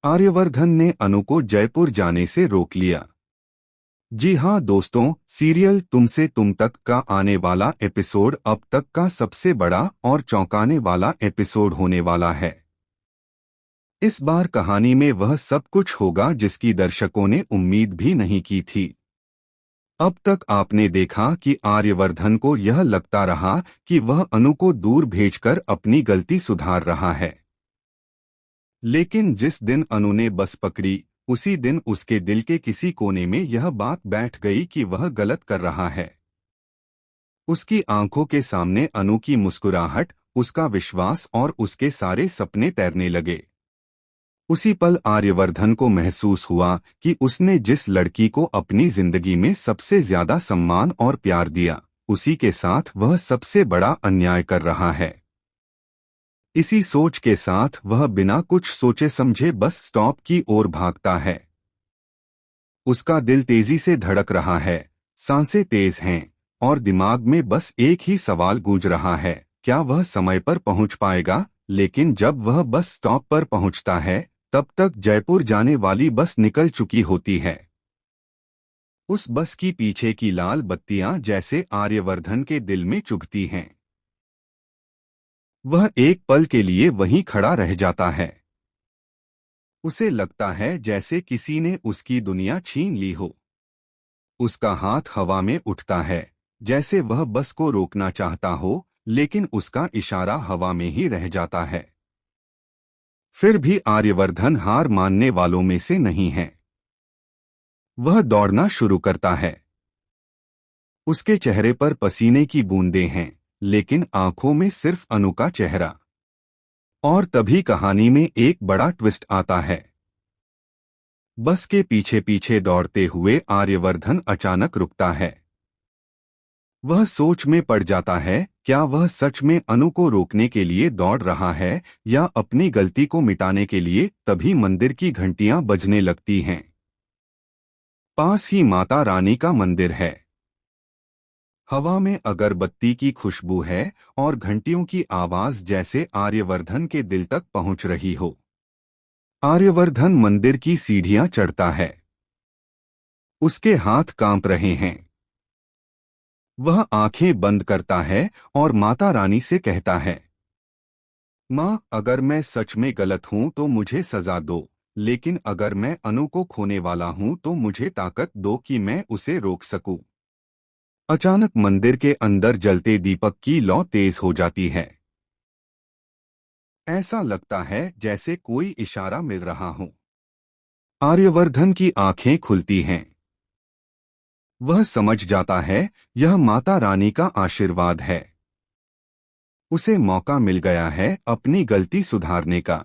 आर्यवर्धन ने अनु को जयपुर जाने से रोक लिया। जी हाँ दोस्तों, सीरियल तुमसे तुम तक का आने वाला एपिसोड अब तक का सबसे बड़ा और चौंकाने वाला एपिसोड होने वाला है। इस बार कहानी में वह सब कुछ होगा जिसकी दर्शकों ने उम्मीद भी नहीं की थी। अब तक आपने देखा कि आर्यवर्धन को यह लगता रहा कि वह अनु को दूर भेजकर अपनी गलती सुधार रहा है। लेकिन जिस दिन अनु ने बस पकड़ी, उसी दिन उसके दिल के किसी कोने में यह बात बैठ गई कि वह गलत कर रहा है। उसकी आंखों के सामने अनु की मुस्कुराहट, उसका विश्वास और उसके सारे सपने तैरने लगे। उसी पल आर्यवर्धन को महसूस हुआ कि उसने जिस लड़की को अपनी जिंदगी में सबसे ज्यादा सम्मान और प्यार दिया, उसी के साथ वह सबसे बड़ा अन्याय कर रहा है। इसी सोच के साथ वह बिना कुछ सोचे समझे बस स्टॉप की ओर भागता है। उसका दिल तेजी से धड़क रहा है, सांसें तेज हैं और दिमाग में बस एक ही सवाल गूंज रहा है, क्या वह समय पर पहुंच पाएगा। लेकिन जब वह बस स्टॉप पर पहुंचता है, तब तक जयपुर जाने वाली बस निकल चुकी होती है। उस बस की पीछे की लाल बत्तियां जैसे आर्यवर्धन के दिल में चुभती हैं। वह एक पल के लिए वहीं खड़ा रह जाता है। उसे लगता है जैसे किसी ने उसकी दुनिया छीन ली हो। उसका हाथ हवा में उठता है, जैसे वह बस को रोकना चाहता हो, लेकिन उसका इशारा हवा में ही रह जाता है। फिर भी आर्यवर्धन हार मानने वालों में से नहीं है। वह दौड़ना शुरू करता है। उसके चेहरे पर पसीने की बूंदें हैं, लेकिन आंखों में सिर्फ अनु का चेहरा। और तभी कहानी में एक बड़ा ट्विस्ट आता है। बस के पीछे पीछे दौड़ते हुए आर्यवर्धन अचानक रुकता है। वह सोच में पड़ जाता है, क्या वह सच में अनु को रोकने के लिए दौड़ रहा है या अपनी गलती को मिटाने के लिए। तभी मंदिर की घंटियां बजने लगती हैं। पास ही माता रानी का मंदिर है। हवा में अगरबत्ती की खुशबू है और घंटियों की आवाज जैसे आर्यवर्धन के दिल तक पहुंच रही हो। आर्यवर्धन मंदिर की सीढ़ियां चढ़ता है। उसके हाथ कांप रहे हैं। वह आंखें बंद करता है और माता रानी से कहता है, माँ, अगर मैं सच में गलत हूँ तो मुझे सजा दो, लेकिन अगर मैं अनु को खोने वाला हूँ तो मुझे ताकत दो कि मैं उसे रोक सकूं। अचानक मंदिर के अंदर जलते दीपक की लौ तेज हो जाती है। ऐसा लगता है जैसे कोई इशारा मिल रहा हो। आर्यवर्धन की आंखें खुलती हैं। वह समझ जाता है, यह माता रानी का आशीर्वाद है। उसे मौका मिल गया है अपनी गलती सुधारने का।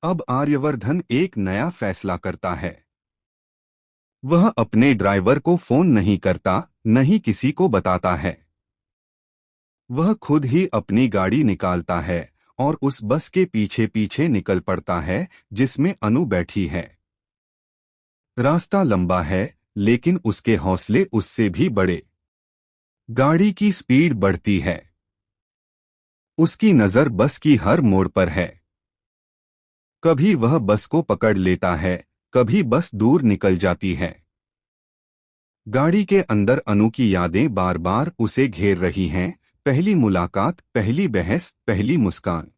अब आर्यवर्धन एक नया फैसला करता है। वह अपने ड्राइवर को फोन नहीं करता, न ही किसी को बताता है। वह खुद ही अपनी गाड़ी निकालता है और उस बस के पीछे पीछे निकल पड़ता है जिसमें अनु बैठी है। रास्ता लंबा है, लेकिन उसके हौसले उससे भी बड़े। गाड़ी की स्पीड बढ़ती है। उसकी नजर बस की हर मोड़ पर है। कभी वह बस को पकड़ लेता है, कभी बस दूर निकल जाती है। गाड़ी के अंदर अनु की यादें बार बार उसे घेर रही हैं। पहली मुलाकात, पहली बहस, पहली मुस्कान।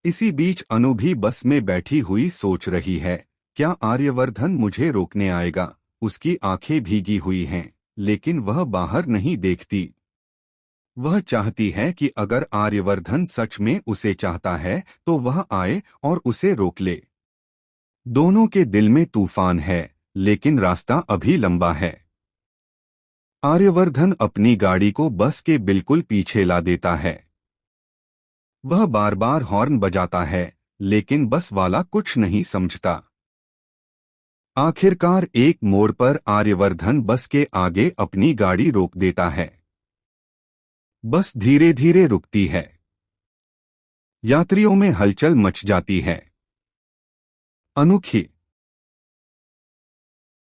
इसी बीच अनु भी बस में बैठी हुई सोच रही है, क्या आर्यवर्धन मुझे रोकने आएगा। उसकी आंखें भीगी हुई हैं, लेकिन वह बाहर नहीं देखती। वह चाहती है कि अगर आर्यवर्धन सच में उसे चाहता है तो वह आए और उसे रोक ले। दोनों के दिल में तूफान है, लेकिन रास्ता अभी लंबा है। आर्यवर्धन अपनी गाड़ी को बस के बिल्कुल पीछे ला देता है। वह बार बार हॉर्न बजाता है, लेकिन बस वाला कुछ नहीं समझता। आखिरकार एक मोड़ पर आर्यवर्धन बस के आगे अपनी गाड़ी रोक देता है। बस धीरे धीरे रुकती है। यात्रियों में हलचल मच जाती है। अनोखी